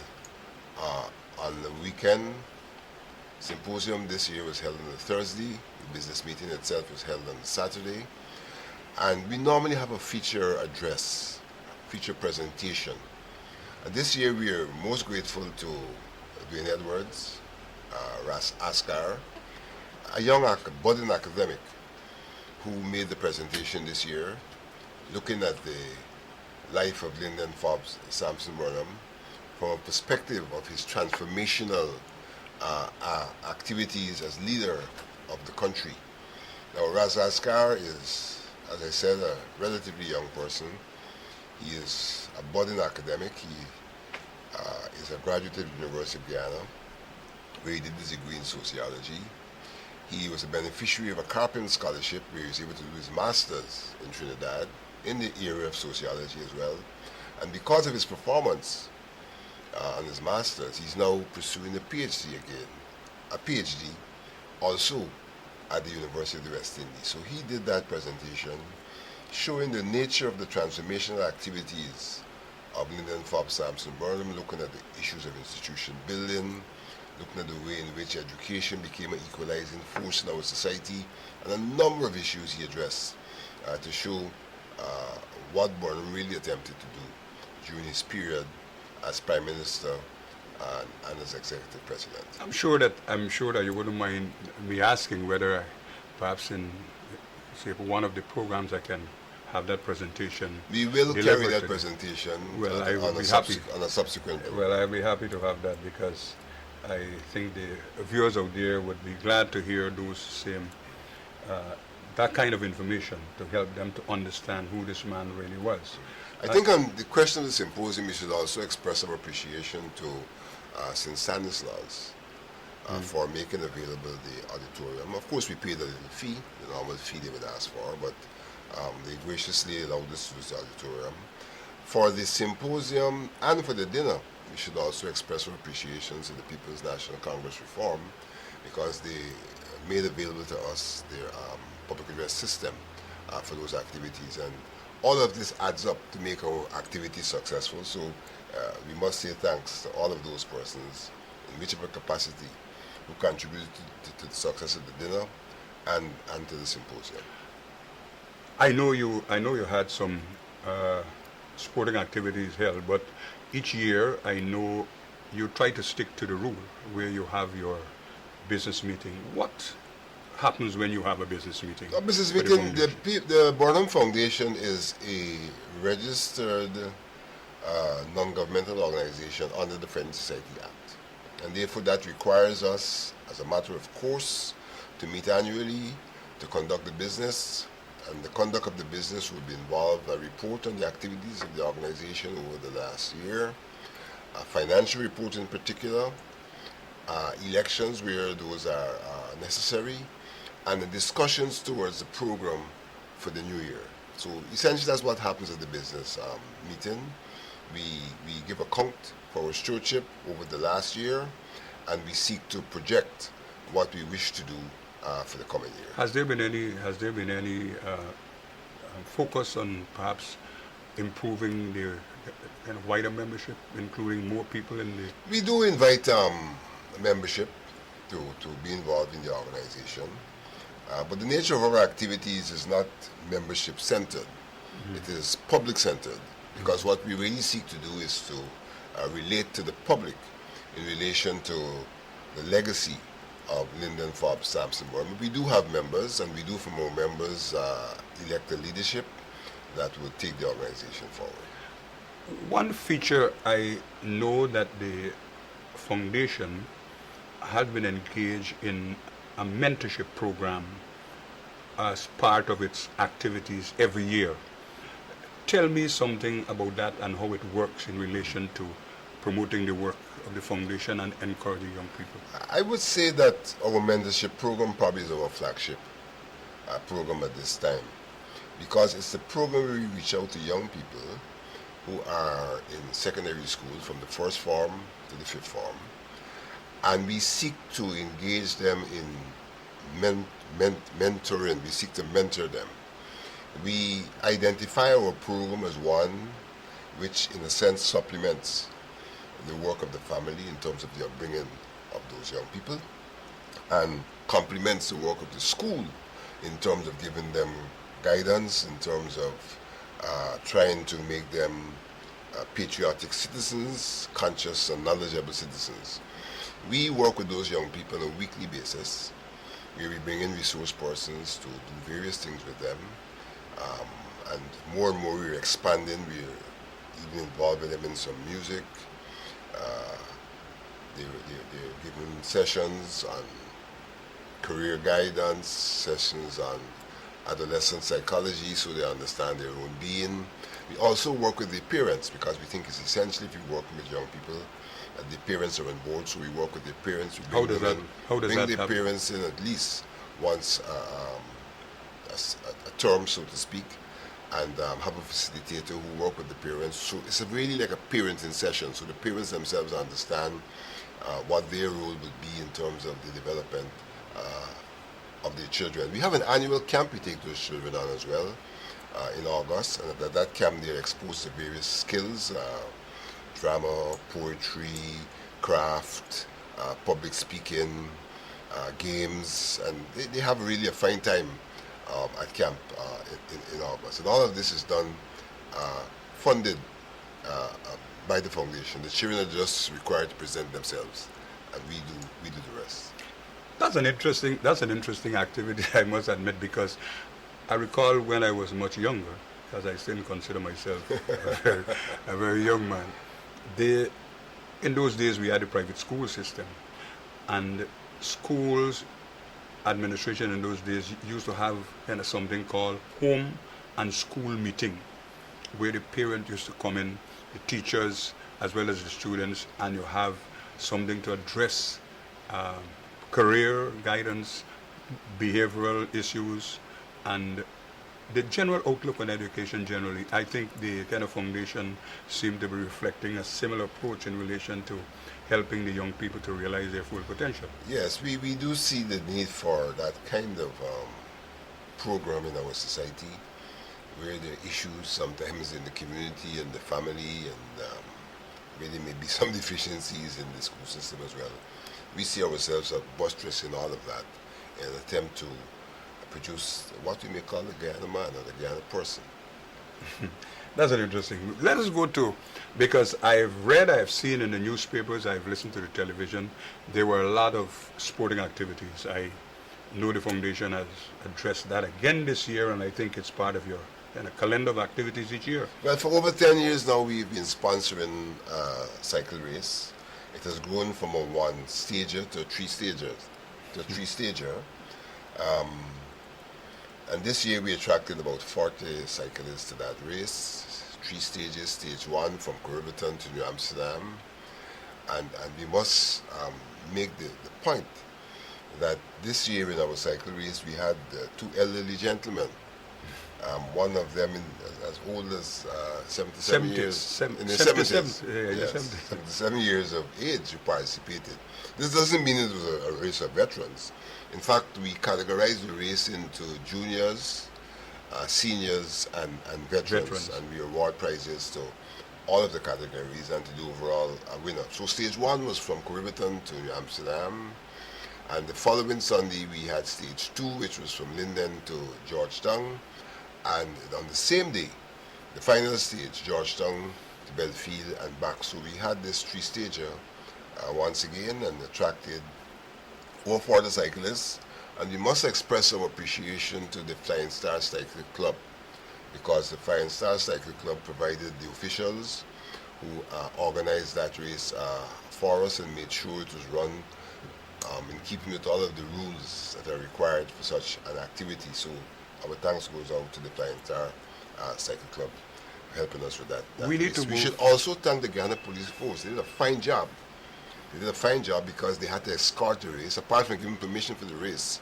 on the weekend. Symposium this year was held on a Thursday. The business meeting itself was held on Saturday. And we normally have a feature address, feature presentation. And this year we are most grateful to Dwayne Edwards, Ras Askar, a young budding academic who made the presentation this year, looking at the life of Lyndon Forbes Sampson Burnham from a perspective of his transformational activities as leader of the country. Now, Ras Askar is, as I said, a relatively young person. He is a budding academic. He is a graduate of the University of Guyana, where he did his degree in sociology. He was a beneficiary of a Carpenter Scholarship, where he was able to do his master's in Trinidad in the area of sociology as well. And because of his performance on his master's, he's now pursuing a PhD again, a PhD also at the University of the West Indies. So he did that presentation showing the nature of the transformational activities of Lyndon Forbes Sampson Burnham, looking at the issues of institution building, looking at the way in which education became an equalizing force in our society, and a number of issues he addressed to show what Burnham really attempted to do during his period as Prime Minister and as Executive President. I'm sure that you wouldn't mind me asking whether perhaps in, say, one of the programs I can have that presentation. We will carry that presentation on a subsequent program. Well, I'll be happy to have that, because I think the viewers out there would be glad to hear those same, that kind of information to help them to understand who this man really was. I think on the question of the symposium, we should also express our appreciation to St. Stanislaus for making available the auditorium. Of course, we paid a little fee, the normal fee they would ask for, but they graciously allowed us to use the auditorium. For the symposium and for the dinner, we should also express our appreciation to the People's National Congress Reform, because they made available to us their public address system for those activities. And all of this adds up to make our activities successful. So we must say thanks to all of those persons in whichever capacity who contributed to the success of the dinner and to the symposium. I know you had some sporting activities held, but each year I know you try to stick to the rule where you have your business meeting. What happens when you have a business meeting? A business meeting, the Burnham Foundation is a registered non-governmental organization under the Friendly Society Act. And therefore that requires us, as a matter of course, to meet annually, to conduct the business, and the conduct of the business will be involved a report on the activities of the organization over the last year, a financial report in particular, elections where those are necessary, and the discussions towards the program for the new year. So essentially that's what happens at the business meeting. We give account for our stewardship over the last year, and we seek to project what we wish to do for the coming year. Has there been any focus on perhaps improving the kind of wider membership, including more people in the... We do invite membership to be involved in the organization, but the nature of our activities is not membership centered. Mm-hmm. It is public centered, because what we really seek to do is to relate to the public in relation to the legacy of Lyndon Forbes Sampson Burnham. We do have members, and we do from our members elect a leadership that will take the organization forward. One feature I know that the foundation has been engaged in a mentorship program as part of its activities every year. Tell me something about that and how it works in relation to promoting the work of the foundation and encouraging young people. I would say that our mentorship program probably is our flagship program at this time, because it's the program where we reach out to young people who are in secondary school from the first form to the fifth form, and we seek to engage them in mentoring. We seek to mentor them. We identify our program as one which in a sense supplements the work of the family in terms of the upbringing of those young people, and complements the work of the school in terms of giving them guidance, in terms of trying to make them patriotic citizens, conscious and knowledgeable citizens. We work with those young people on a weekly basis, where we bring in resource persons to do various things with them, and more we're expanding. We're even involving them in some music. They're giving sessions on career guidance, sessions on adolescent psychology, so they understand their own being. We also work with the parents, because we think it's essential if you're working with young people that the parents are on board. So we work with the parents. We bring the parents in at least once a term, so to speak, and have a facilitator who work with the parents. So it's really like a parenting session, so the parents themselves understand what their role would be in terms of the development of their children. We have an annual camp we take those children on as well in August, and at that camp they're exposed to various skills, drama, poetry, craft, public speaking, games, and they have really a fine time at camp in August. And all of this is done, funded by the foundation. The children are just required to present themselves, and we do the rest. That's an interesting activity, I must admit, because I recall when I was much younger, because I still consider myself a very young man. In those days we had a private school system, and schools administration in those days used to have kind of something called home and school meeting, where the parent used to come in, the teachers as well as the students, and you have something to address career guidance, behavioral issues, and the general outlook on education generally. I think the kind of foundation seemed to be reflecting a similar approach in relation to helping the young people to realize their full potential. Yes, we do see the need for that kind of program in our society, where there are issues sometimes in the community and the family, and where there may be some deficiencies in the school system as well. We see ourselves as buttressing all of that in an attempt to produce what we may call a Guyana man or the Guyana person. That's an interesting. Let us go to, because I've seen in the newspapers, I've listened to the television, there were a lot of sporting activities. I know the foundation has addressed that again this year, and I think it's part of your kind of calendar of activities each year. Well, for over 10 years now, we've been sponsoring a cycle race. It has grown from a one-stager to a three-stager. And this year we attracted about 40 cyclists to that race. 3 stages. Stage 1 from Caribbean to New Amsterdam. And we must make the point that this year in our cycle race we had 2 elderly gentlemen. One of them as old as 77 years. In the 70s. Yes, 77 years of age who participated. This doesn't mean it was a race of veterans. In fact, we categorize the race into juniors, seniors, and veterans, and we award prizes to all of the categories and to the overall winner. So stage 1 was from Caribbean to New Amsterdam, and the following Sunday we had stage 2, which was from Linden to Georgetown, and on the same day, the final stage, Georgetown to Belfield and back. So we had this 3-stager once again, and attracted over 40 cyclists, and we must express our appreciation to the Flying Star Cycle Club, because the Flying Star Cycle Club provided the officials who organized that race for us and made sure it was run in keeping with all of the rules that are required for such an activity. So our thanks goes out to the Flying Star Cycle Club for helping us with that. We should also thank the Ghana Police Force. They did a fine job. They did a fine job because they had to escort the race. Apart from giving permission for the race,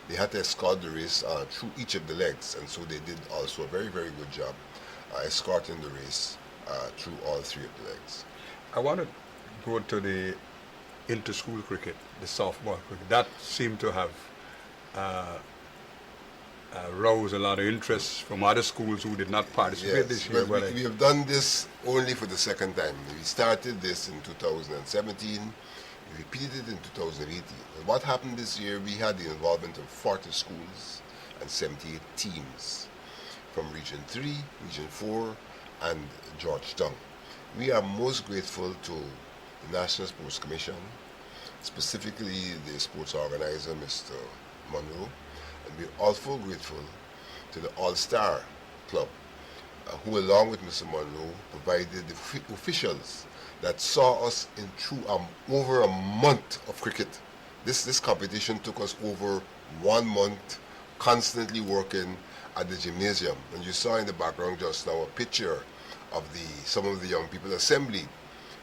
they had to escort the race through each of the legs, and so they did also a very, very good job escorting the race through all three of the legs. I want to go to the inter-school cricket, the softball cricket. That seemed to have roused a lot of interest from other schools who did not participate this year. Well, we have done this only for the second time. We started this in 2017. We repeated it in 2018. And what happened this year, we had the involvement of 40 schools and 78 teams from Region 3, Region 4, and Georgetown. We are most grateful to the National Sports Commission, specifically the sports organizer, Mr. Monroe, and we're also grateful to the All-Star Club, who along with Mr. Monroe provided the officials that saw us through over a month of cricket. This competition took us over 1 month, constantly working at the gymnasium. And you saw in the background just now a picture of some of the young people assembling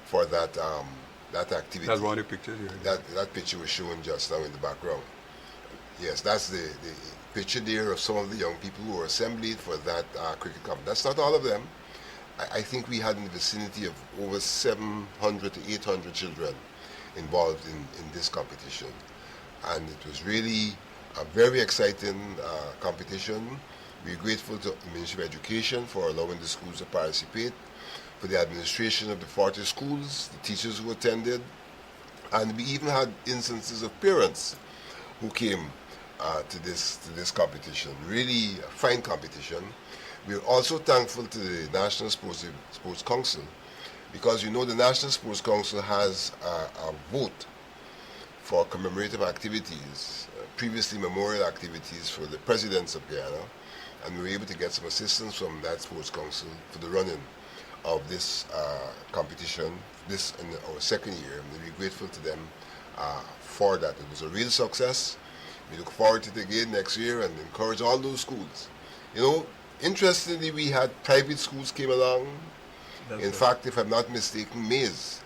for that activity. That's one of the pictures. That picture was shown just now in the background. Yes, that's the picture there of some of the young people who were assembled for that cricket competition. That's not all of them. I think we had in the vicinity of over 700 to 800 children involved in this competition. And it was really a very exciting competition. We're grateful to the Ministry of Education for allowing the schools to participate, for the administration of the 40 schools, the teachers who attended, and we even had instances of parents who came to this competition. Really a fine competition. We're also thankful to the National Sports Council, because you know the National Sports Council has a vote for commemorative activities, previously memorial activities for the presidents of Guyana, and we were able to get some assistance from that Sports Council for the running of this competition, this in our second year, and we're grateful to them for that. It was a real success. We look forward to it again next year and encourage all those schools. You know, interestingly, we had private schools came along. In fact, if I'm not mistaken, Mays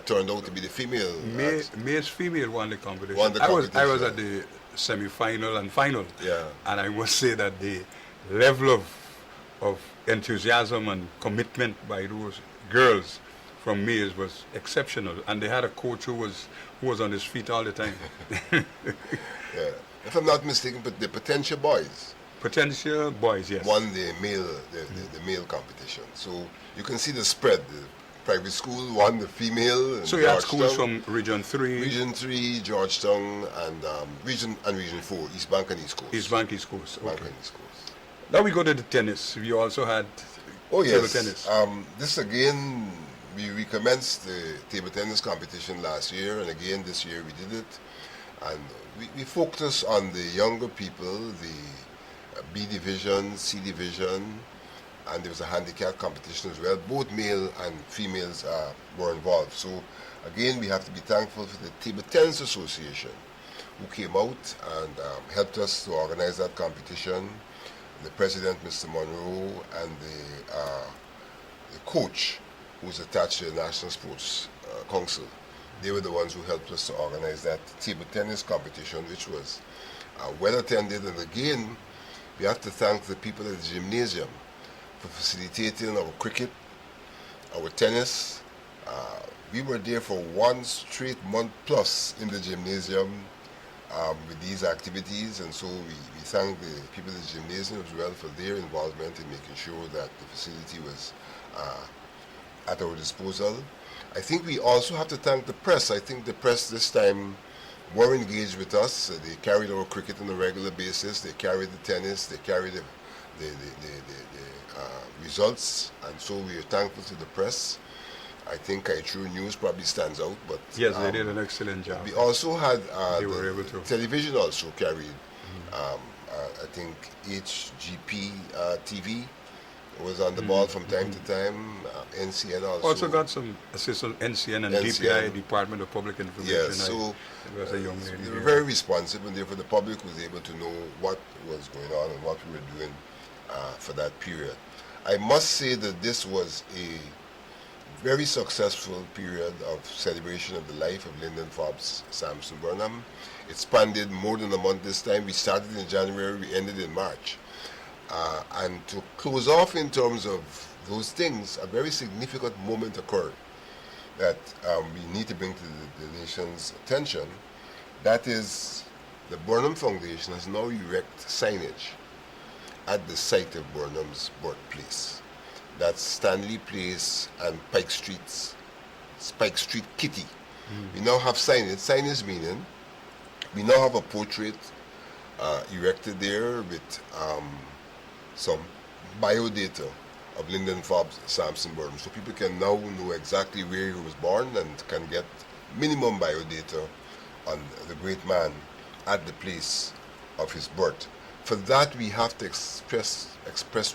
turned out to be the female. Mays female won the competition. I was at the semi-final and final. Yeah. And I must say that the level of enthusiasm and commitment by those girls from Mays was exceptional. And they had a coach who was on his feet all the time. Yeah. If I'm not mistaken, but the Potential Boys. Potential Boys, yes. Won the male competition. So you can see the spread. The private school won the female. So you had schools from Region 3. Region 3, Georgetown, and Region 4, East Bank and East Coast. East Bank, East Coast. Bank Okay. and East Coast. Now we go to the tennis. We also had table tennis. This again, we recommenced the table tennis competition last year, and again this year we did it. And we focus on the younger people, the B division, C division, and there was a handicap competition as well. Both male and females were involved. So again, we have to be thankful for the Table Tennis Association, who came out and helped us to organize that competition. The president, Mr. Monroe, and the coach, who's attached to the National Sports Council. They were the ones who helped us to organize that table tennis competition, which was well attended. And again, we have to thank the people at the gymnasium for facilitating our cricket, our tennis. We were there for 1 straight month plus in the gymnasium with these activities, and so we thank the people at the gymnasium as well for their involvement in making sure that the facility was at our disposal. I think we also have to thank the press. I think the press this time were engaged with us. They carried our cricket on a regular basis. They carried the tennis. They carried the results. And so we are thankful to the press. I think True News probably stands out, but Yes, they did an excellent job. we also had They were able to. television also carried. I think HGP TV was on the ball from time to time. NCN also. Also got some assistance, NCN and NCN. DPI, Department of Public Information. Yes, so it was a young lady they were there. very responsive, and therefore the public was able to know what was going on and what we were doing for that period. I must say that this was a very successful period of celebration of the life of Lyndon Forbes Sampson Burnham. It spanned more than a month this time. We started in January, we ended in March. And to close off in terms of those things, a very significant moment occurred that we need to bring to the nation's attention. That is, the Burnham Foundation has now erected signage at the site of Burnham's birthplace. That's Stanley Place and Pike Street Kitty. We now have signage. Signage meaning we now have a portrait erected there with some biodata of Lyndon Forbes Sampson Burnham, so people can now know exactly where he was born and can get minimum biodata on the great man at the place of his birth. For that, we have to express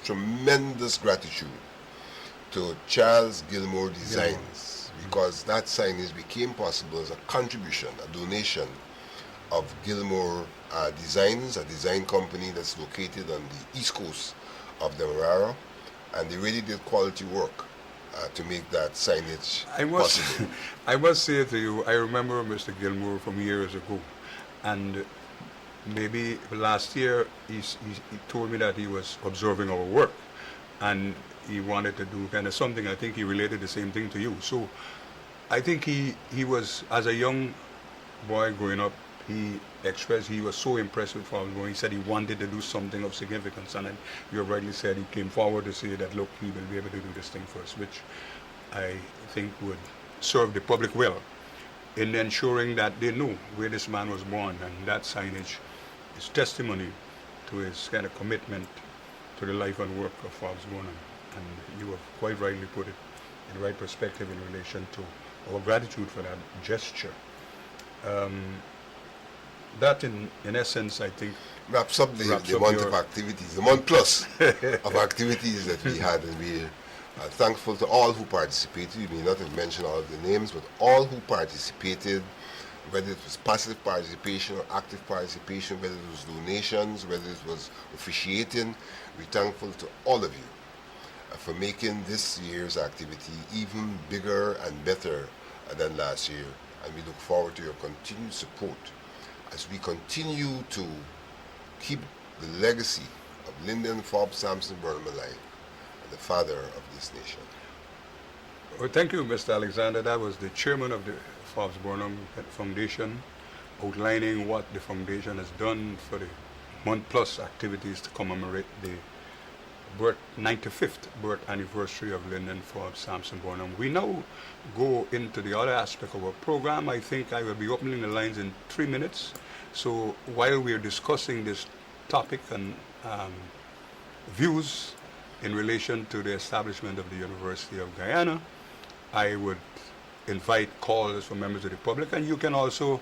tremendous gratitude to Charles Gilmore Designs, because that signage became possible as a contribution, a donation of Gilmore Designs, a design company that's located on the east coast of Demerara, and they really did quality work to make that signage possible. I must say to you, I remember Mr. Gilmore from years ago, and maybe last year he told me that he was observing our work, and he wanted to do kind of something. I think he related the same thing to you. So I think he was, as a young boy growing up, he expressed he was so impressed with Forbes Burnham. He said he wanted to do something of significance, and you have rightly said he came forward to say that, look, he will be able to do this thing first, which I think would serve the public well in ensuring that they know where this man was born, and that signage is testimony to his kind of commitment to the life and work of Forbes Burnham. And you have quite rightly put it in the right perspective in relation to our gratitude for that gesture. That, in essence, I think, wraps up the month of activities, the month plus of activities that we had, and we are thankful to all who participated. We may not have mentioned all of the names, but all who participated, whether it was passive participation or active participation, whether it was donations, whether it was officiating, we're thankful to all of you for making this year's activity even bigger and better than last year, and we look forward to your continued support as we continue to keep the legacy of Lyndon Forbes Sampson Burnham alive, the father of this nation. Well, thank you, Mr. Alexander. That was the chairman of the Forbes Burnham Foundation, outlining what the foundation has done for the month plus activities to commemorate the 95th birth anniversary of Lyndon Forbes Sampson Burnham. We now go into the other aspect of our program. I think I will be opening the lines in 3 minutes. So while we are discussing this topic and views in relation to the establishment of the University of Guyana, I would invite calls from members of the public, and you can also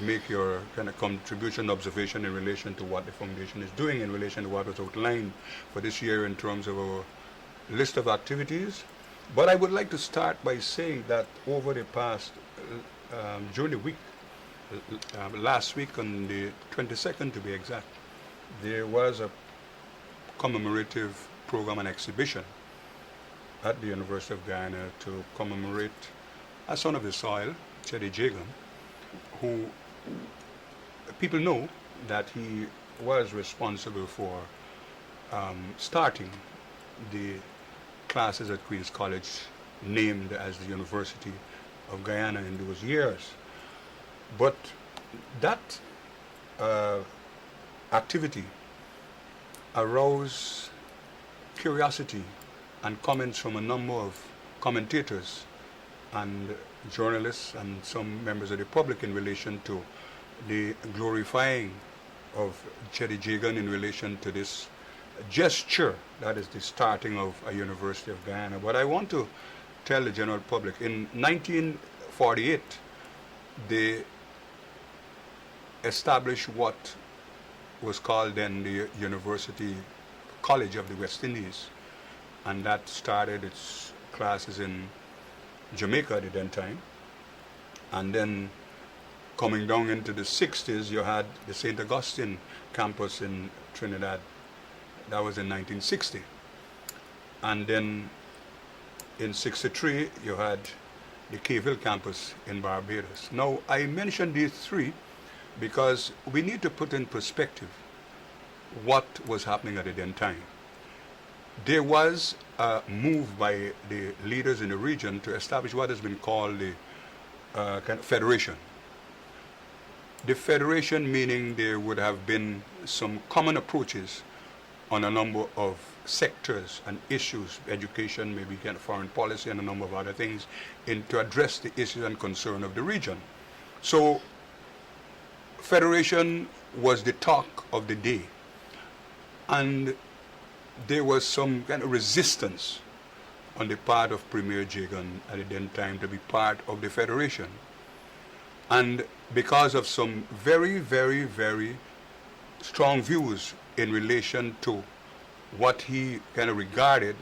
make your kind of contribution, observation in relation to what the foundation is doing in relation to what was outlined for this year in terms of our list of activities. But I would like to start by saying that over the past, during the week, last week on the 22nd to be exact, there was a commemorative program and exhibition at the University of Guyana to commemorate a son of the soil, Chedi Jagan, who people know that he was responsible for starting the classes at Queen's College, named as the University of Guyana in those years. But that activity aroused curiosity and comments from a number of commentators and journalists and some members of the public in relation to the glorifying of Chedi Jagan in relation to this gesture, that is the starting of a University of Guyana. But I want to tell the general public. In 1948, they established what was called then the University College of the West Indies, and that started its classes in Jamaica at the then time. And then coming down into the 60s, you had the St. Augustine campus in Trinidad. That was in 1960. And then in 63, you had the Cave Hill campus in Barbados. Now, I mentioned these three because we need to put in perspective what was happening at the then time. There was a move by the leaders in the region to establish what has been called the kind of federation. The federation meaning there would have been some common approaches on a number of sectors and issues, education, maybe kind of foreign policy, and a number of other things, to address the issues and concern of the region. So federation was the talk of the day, and there was some kind of resistance on the part of Premier Jagan at the then time to be part of the federation. And because of some very, very, very strong views in relation to what he kind of regarded